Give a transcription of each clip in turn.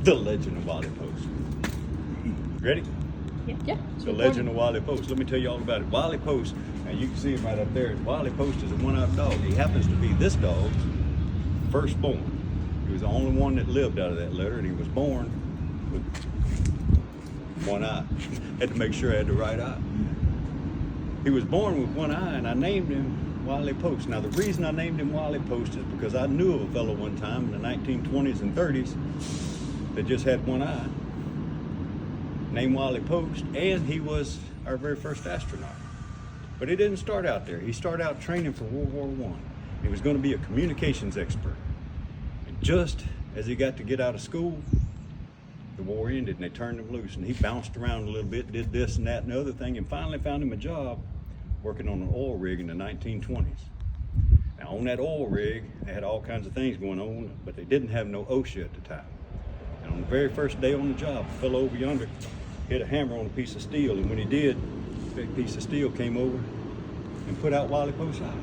The Legend of Wiley Post. Ready? Yeah. The Legend of Wiley Post. Let me tell you all about it. Wiley Post, and you can see him right up there. Wiley Post is a one-eyed dog. He happens to be this dog's firstborn. He was the only one that lived out of that litter, and he was born with one eye. Had to make sure I had the right eye. He was born with one eye, and I named him Wiley Post. Now, the reason I named him Wiley Post is because I knew of a fellow one time in the 1920s and 30s that just had one eye, named Wiley Post, and he was our very first astronaut. But he didn't start out there. He started out training for World War I. He was going to be a communications expert. And just as he got to get out of school, the war ended and they turned him loose, and he bounced around a little bit, did this and that and the other thing, and finally found him a job working on an oil rig in the 1920s. Now, on that oil rig, they had all kinds of things going on, but they didn't have no OSHA at the time. And on the very first day on the job, a fellow over yonder hit a hammer on a piece of steel, and when he did, a big piece of steel came over and put out Wiley Post's eye.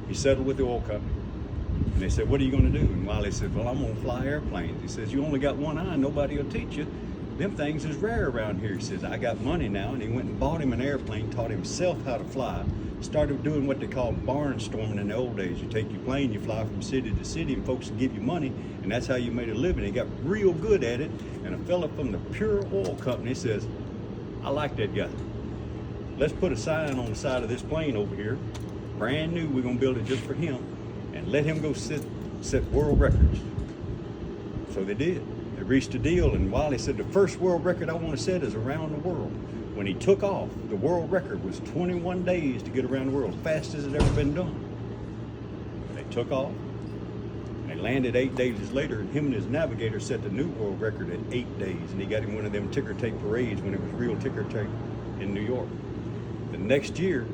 He settled with the oil company, and they said, "What are you going to do?" And Wiley said, "Well, I'm going to fly airplanes." He says, "You only got one eye, nobody will teach you. Them things is rare around here." He says, "I got money now," and he went and bought him an airplane, taught himself how to fly, started doing what they call barnstorming in the old days. You take your plane, you fly from city to city, and folks will give you money, and that's how you made a living. He got real good at it, and a fella from the Pure Oil Company says, "I like that guy. Let's put a sign on the side of this plane over here, brand new, we're gonna build it just for him, and let him go set world records." So they did. They reached a deal, and Wiley said, "The first world record I want to set is around the world." When he took off, the world record was 21 days to get around the world, fastest it ever been done. They took off, and they landed 8 days later, and him and his navigator set the new world record at 8 days, and he got him one of them ticker tape parades when it was real ticker tape in New York. The next year,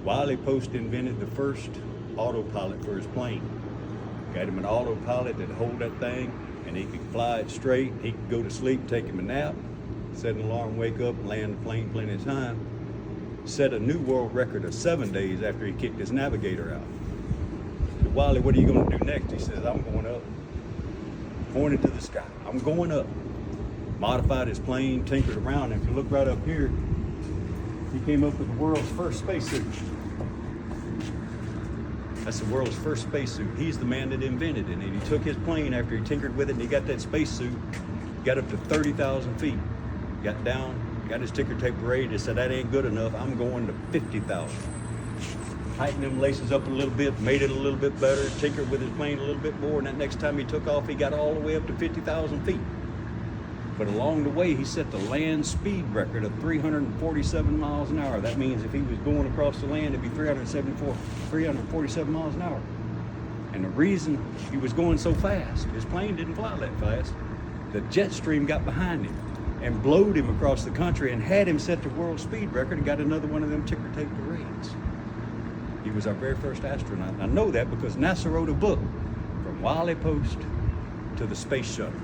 Wiley Post invented the first autopilot for his plane. Got him an autopilot that'd hold that thing, and he could fly it straight. He could go to sleep, take him a nap, set an alarm, wake up, land the plane plenty of time. Set a new world record of 7 days after he kicked his navigator out. I said, "Wiley, what are you going to do next?" He says, "I'm going up." Pointed to the sky. "I'm going up." Modified his plane, tinkered around. If you look right up here, he came up with the world's first spacesuit. That's the world's first spacesuit. He's the man that invented it. And he took his plane after he tinkered with it, and he got that spacesuit, got up to 30,000 feet. Got down, got his ticker tape parade. He said, "That ain't good enough. I'm going to 50,000. Tightened them laces up a little bit, made it a little bit better, tinkered with his plane a little bit more, and that next time he took off, he got all the way up to 50,000 feet. But along the way, he set the land speed record of 347 miles an hour. That means if he was going across the land, it'd be 347 miles an hour. And the reason he was going so fast, his plane didn't fly that fast. The jet stream got behind him and blowed him across the country and had him set the world speed record and got another one of them ticker tape parades. He was our very first astronaut. And I know that because NASA wrote a book, From Wiley Post to the Space Shuttle.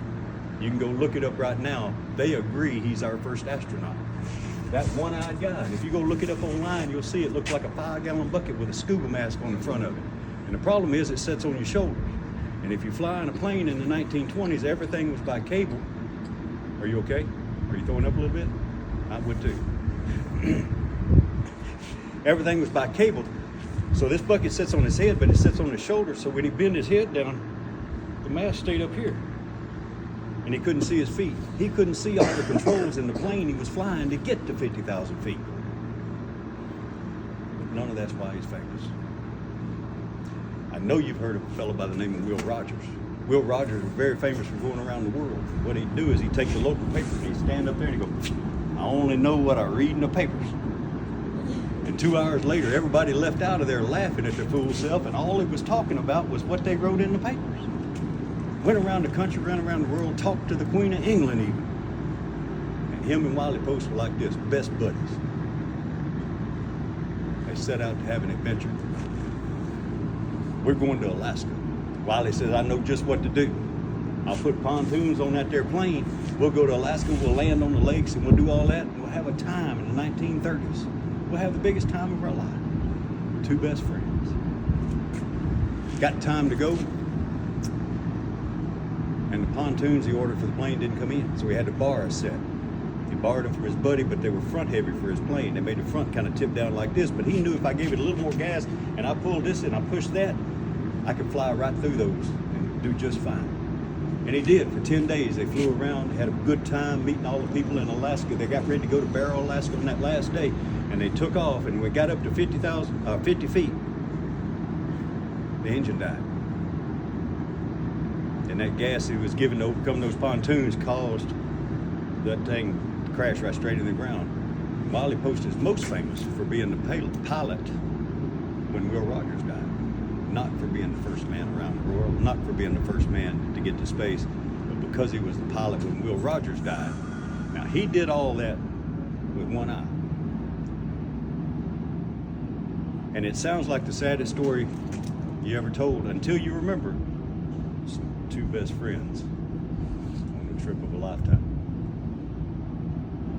You can go look it up right now. They agree he's our first astronaut. That one-eyed guy, and if you go look it up online, you'll see it looks like a 5-gallon bucket with a scuba mask on the front of it. And the problem is it sits on your shoulders. And if you fly in a plane in the 1920s, everything was by cable. Are you okay? Are you throwing up a little bit? I would too. Everything was by cable. So this bucket sits on his head, but it sits on his shoulders. So when he bent his head down, the mask stayed up here. And he couldn't see his feet. He couldn't see all the controls in the plane he was flying to get to 50,000 feet. But none of that's why he's famous. I know you've heard of a fellow by the name of Will Rogers. Will Rogers was very famous for going around the world. What he'd do is he'd take the local paper and he'd stand up there and he'd go, "I only know what I read in the papers." And 2 hours later, everybody left out of there laughing at their fool self, and all he was talking about was what they wrote in the papers. Went around the country, ran around the world, talked to the Queen of England even. And him and Wiley Post were like this, best buddies. They set out to have an adventure. We're going to Alaska. Wiley says, "I know just what to do. I'll put pontoons on that there plane. We'll go to Alaska, we'll land on the lakes, and we'll do all that, and we'll have a time in the 1930s. We'll have the biggest time of our life." Two best friends. got time to go, and the pontoons he ordered for the plane didn't come in, so he had to borrow a set. He borrowed them from his buddy, but they were front heavy for his plane. They made the front kind of tip down like this, but he knew if I gave it a little more gas and I pulled this and I pushed that, I could fly right through those and do just fine. And he did. For 10 days, they flew around, had a good time meeting all the people in Alaska. They got ready to go to Barrow, Alaska on that last day, and they took off, and we got up to 50 feet. The engine died. And that gas he was given to overcome those pontoons caused that thing to crash right straight in the ground. Wiley Post is most famous for being the pilot when Will Rogers died. Not for being the first man around the world, not for being the first man to get to space, but because he was the pilot when Will Rogers died. Now, he did all that with one eye. And it sounds like the saddest story you ever told until you remember two best friends on the trip of a lifetime.